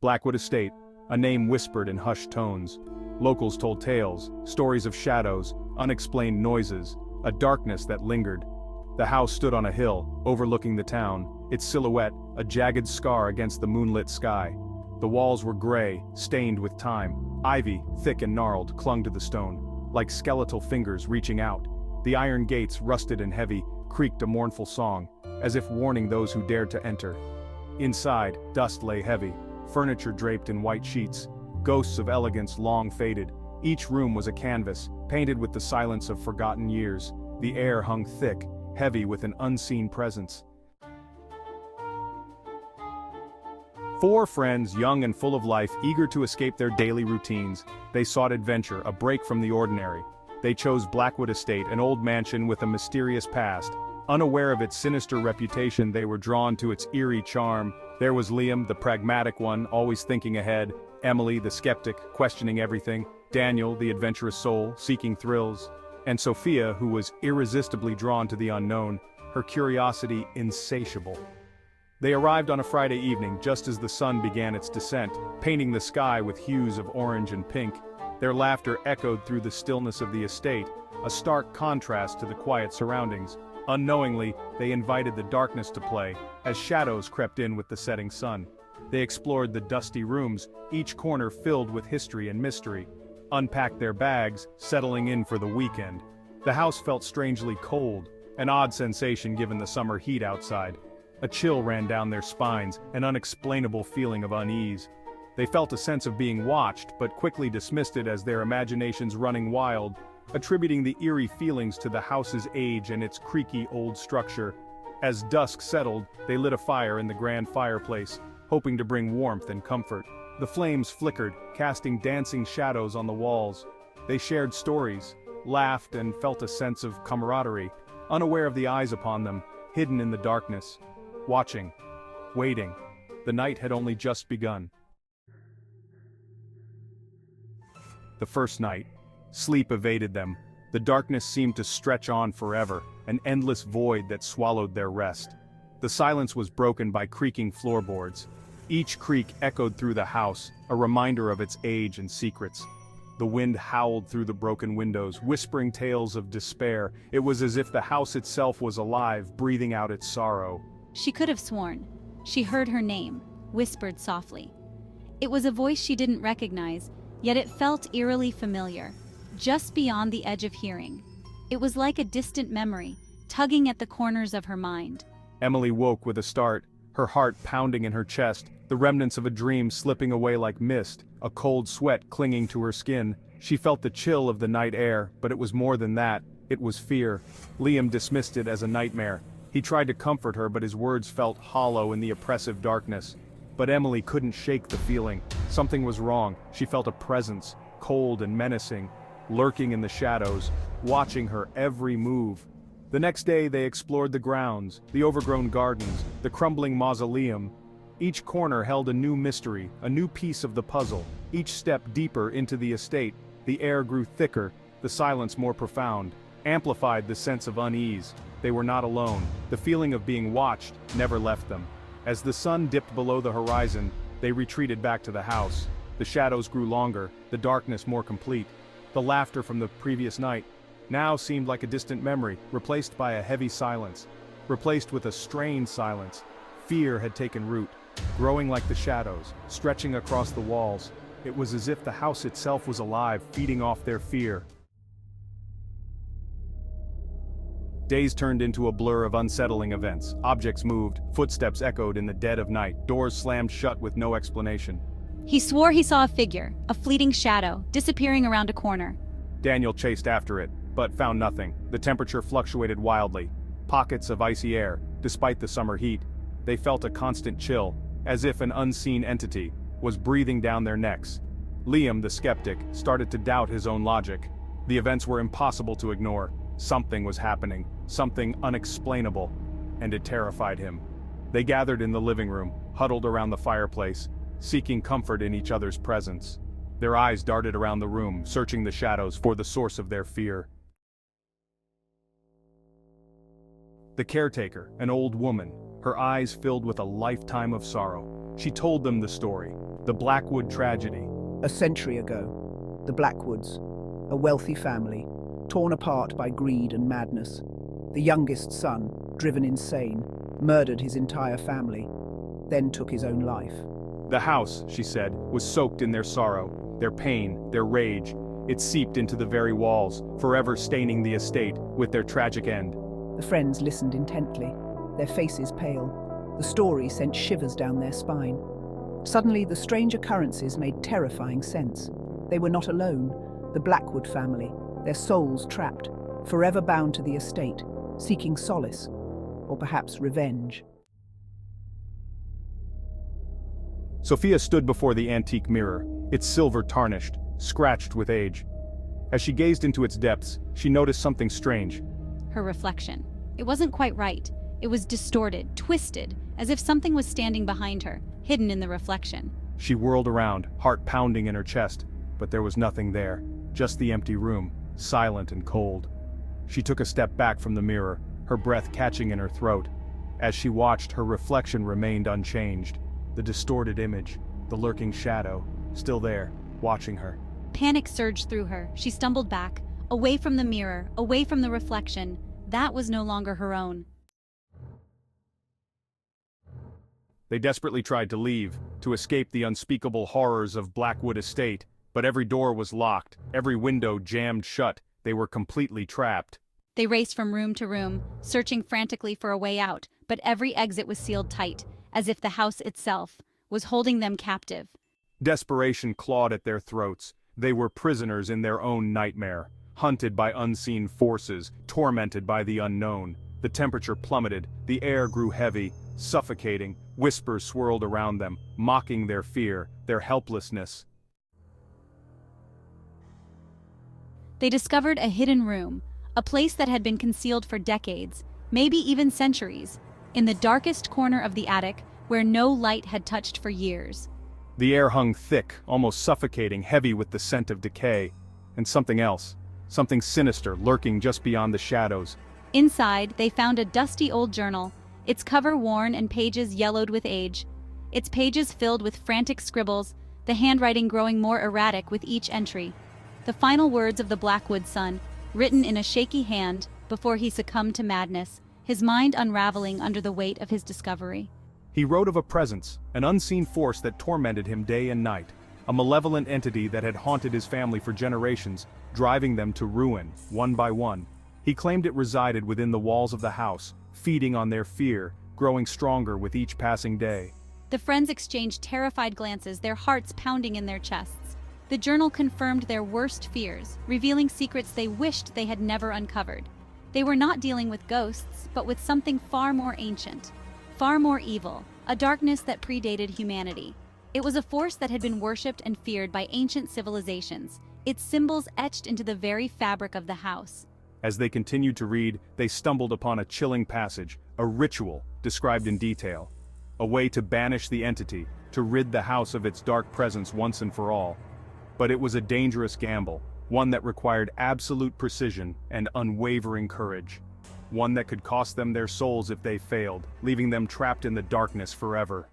Blackwood Estate, a name whispered in hushed tones. Locals told tales, stories of shadows, unexplained noises, a darkness that lingered. The house stood on a hill, overlooking the town, its silhouette a jagged scar against the moonlit sky. The walls were gray, stained with time. Ivy, thick and gnarled, clung to the stone, like skeletal fingers reaching out. The iron gates, rusted and heavy, creaked a mournful song, as if warning those who dared to enter. Inside, dust lay heavy, furniture draped in white sheets, ghosts of elegance long faded. Each room was a canvas, painted with the silence of forgotten years. The air hung thick, heavy with an unseen presence. Four friends, young and full of life, eager to escape their daily routines. They sought adventure, a break from the ordinary. They chose Blackwood Estate, an old mansion with a mysterious past. Unaware of its sinister reputation, they were drawn to its eerie charm. There was Liam, the pragmatic one, always thinking ahead. Emily, the skeptic, questioning everything. Daniel, the adventurous soul, seeking thrills. And Sophia, who was irresistibly drawn to the unknown, her curiosity insatiable. They arrived on a Friday evening just as the sun began its descent, painting the sky with hues of orange and pink. Their laughter echoed through the stillness of the estate, a stark contrast to the quiet surroundings. Unknowingly, they invited the darkness to play, as shadows crept in with the setting sun. They explored the dusty rooms, each corner filled with history and mystery. Unpacked their bags, settling in for the weekend. The house felt strangely cold, an odd sensation given the summer heat outside. A chill ran down their spines, an unexplainable feeling of unease. They felt a sense of being watched, but quickly dismissed it as their imaginations running wild, attributing the eerie feelings to the house's age and its creaky old structure. As dusk settled, they lit a fire in the grand fireplace, hoping to bring warmth and comfort. The flames flickered, casting dancing shadows on the walls. They shared stories, laughed, and felt a sense of camaraderie, unaware of the eyes upon them, hidden in the darkness. Watching. Waiting. The night had only just begun. The first night. Sleep evaded them. The darkness seemed to stretch on forever, an endless void that swallowed their rest. The silence was broken by creaking floorboards. Each creak echoed through the house, a reminder of its age and secrets. The wind howled through the broken windows, whispering tales of despair. It was as if the house itself was alive, breathing out its sorrow. She could have sworn. She heard her name, whispered softly. It was a voice she didn't recognize, yet it felt eerily familiar, just beyond the edge of hearing. It was like a distant memory, tugging at the corners of her mind. Emily woke with a start, her heart pounding in her chest, the remnants of a dream slipping away like mist, a cold sweat clinging to her skin. She felt the chill of the night air, but it was more than that. It was fear. Liam dismissed it as a nightmare. He tried to comfort her, but his words felt hollow in the oppressive darkness. But Emily couldn't shake the feeling. Something was wrong. She felt a presence, cold and menacing, lurking in the shadows, watching her every move. The next day they explored the grounds, the overgrown gardens, the crumbling mausoleum. Each corner held a new mystery, a new piece of the puzzle. Each step deeper into the estate, the air grew thicker, the silence more profound, amplified the sense of unease. They were not alone. The feeling of being watched never left them. As the sun dipped below the horizon, they retreated back to the house. The shadows grew longer, the darkness more complete. The laughter from the previous night now seemed like a distant memory, replaced by a heavy silence, replaced with a strained silence. Fear had taken root, growing like the shadows, stretching across the walls. It was as if the house itself was alive, feeding off their fear. Days turned into a blur of unsettling events. Objects moved, footsteps echoed in the dead of night, doors slammed shut with no explanation. He swore he saw a figure, a fleeting shadow, disappearing around a corner. Daniel chased after it, but found nothing. The temperature fluctuated wildly. Pockets of icy air, despite the summer heat. They felt a constant chill, as if an unseen entity was breathing down their necks. Liam, the skeptic, started to doubt his own logic. The events were impossible to ignore. Something was happening, something unexplainable, and it terrified him. They gathered in the living room, huddled around the fireplace, seeking comfort in each other's presence. Their eyes darted around the room, searching the shadows for the source of their fear. The caretaker, an old woman, her eyes filled with a lifetime of sorrow. She told them the story. The Blackwood tragedy. A century ago, the Blackwoods, a wealthy family, torn apart by greed and madness. The youngest son, driven insane, murdered his entire family, then took his own life. The house, she said, was soaked in their sorrow, their pain, their rage. It seeped into the very walls, forever staining the estate with their tragic end. The friends listened intently, their faces pale. The story sent shivers down their spine. Suddenly, the strange occurrences made terrifying sense. They were not alone. The Blackwood family, their souls trapped, forever bound to the estate, seeking solace, or perhaps revenge. Sophia stood before the antique mirror, its silver tarnished, scratched with age. As she gazed into its depths, she noticed something strange. Her reflection. It wasn't quite right. It was distorted, twisted, as if something was standing behind her, hidden in the reflection. She whirled around, heart pounding in her chest, but there was nothing there, just the empty room, silent and cold. She took a step back from the mirror, her breath catching in her throat. As she watched, her reflection remained unchanged. The distorted image, the lurking shadow, still there, watching her. Panic surged through her. She stumbled back, away from the mirror, away from the reflection. That was no longer her own. They desperately tried to leave, to escape the unspeakable horrors of Blackwood Estate, but every door was locked, every window jammed shut. They were completely trapped. They raced from room to room, searching frantically for a way out, but every exit was sealed tight, as if the house itself was holding them captive. Desperation clawed at their throats. They were prisoners in their own nightmare, hunted by unseen forces, tormented by the unknown. The temperature plummeted, the air grew heavy, suffocating. Whispers swirled around them, mocking their fear, their helplessness. They discovered a hidden room, a place that had been concealed for decades, maybe even centuries, in the darkest corner of the attic where no light had touched for years. The air hung thick, almost suffocating, heavy with the scent of decay. And something else, something sinister lurking just beyond the shadows. Inside, they found a dusty old journal, its cover worn and pages yellowed with age. Its pages filled with frantic scribbles, the handwriting growing more erratic with each entry. The final words of the Blackwood son, written in a shaky hand before he succumbed to madness, his mind unraveling under the weight of his discovery. He wrote of a presence, an unseen force that tormented him day and night, a malevolent entity that had haunted his family for generations, driving them to ruin, one by one. He claimed it resided within the walls of the house, feeding on their fear, growing stronger with each passing day. The friends exchanged terrified glances, their hearts pounding in their chests. The journal confirmed their worst fears, revealing secrets they wished they had never uncovered. They were not dealing with ghosts, but with something far more ancient, far more evil, a darkness that predated humanity. It was a force that had been worshipped and feared by ancient civilizations, its symbols etched into the very fabric of the house. As they continued to read, they stumbled upon a chilling passage, a ritual described in detail. A way to banish the entity, to rid the house of its dark presence once and for all. But it was a dangerous gamble, one that required absolute precision and unwavering courage. One that could cost them their souls if they failed, leaving them trapped in the darkness forever.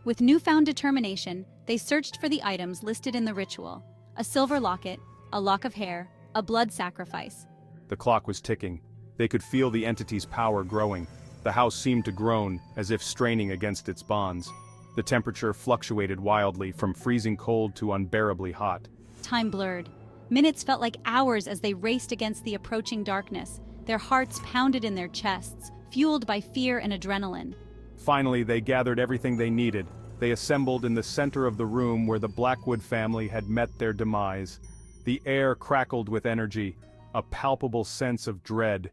With newfound determination, they searched for the items listed in the ritual: a silver locket, a lock of hair, a blood sacrifice. The clock was ticking. They could feel the entity's power growing. The house seemed to groan, as if straining against its bonds. The temperature fluctuated wildly, from freezing cold to unbearably hot. Time blurred. Minutes felt like hours as they raced against the approaching darkness, their hearts pounded in their chests, fueled by fear and adrenaline. Finally, they gathered everything they needed. They assembled in the center of the room where the Blackwood family had met their demise. The air crackled with energy, a palpable sense of dread.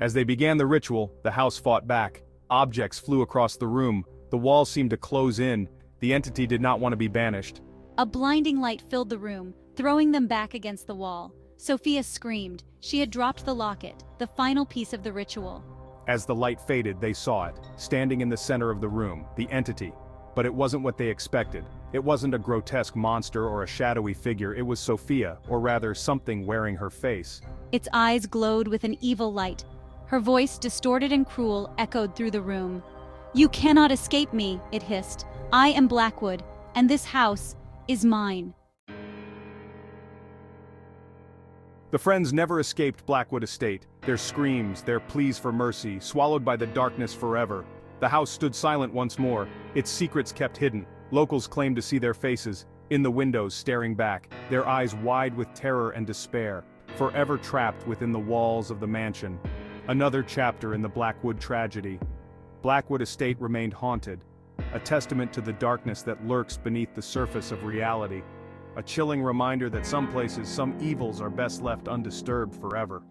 As they began the ritual, the house fought back. Objects flew across the room. The walls seemed to close in. The entity did not want to be banished. A blinding light filled the room, throwing them back against the wall. Sophia screamed. She had dropped the locket, the final piece of the ritual. As the light faded, they saw it, standing in the center of the room, the entity. But it wasn't what they expected. It wasn't a grotesque monster or a shadowy figure. It was Sophia, or rather something wearing her face. Its eyes glowed with an evil light. Her voice, distorted and cruel, echoed through the room. "You cannot escape me," it hissed. "I am Blackwood, and this house is mine." The friends never escaped Blackwood Estate, their screams, their pleas for mercy, swallowed by the darkness forever. The house stood silent once more, its secrets kept hidden. Locals claimed to see their faces, in the windows staring back, their eyes wide with terror and despair, forever trapped within the walls of the mansion. Another chapter in the Blackwood tragedy. Blackwood Estate remained haunted, a testament to the darkness that lurks beneath the surface of reality. A chilling reminder that some places, some evils are best left undisturbed forever.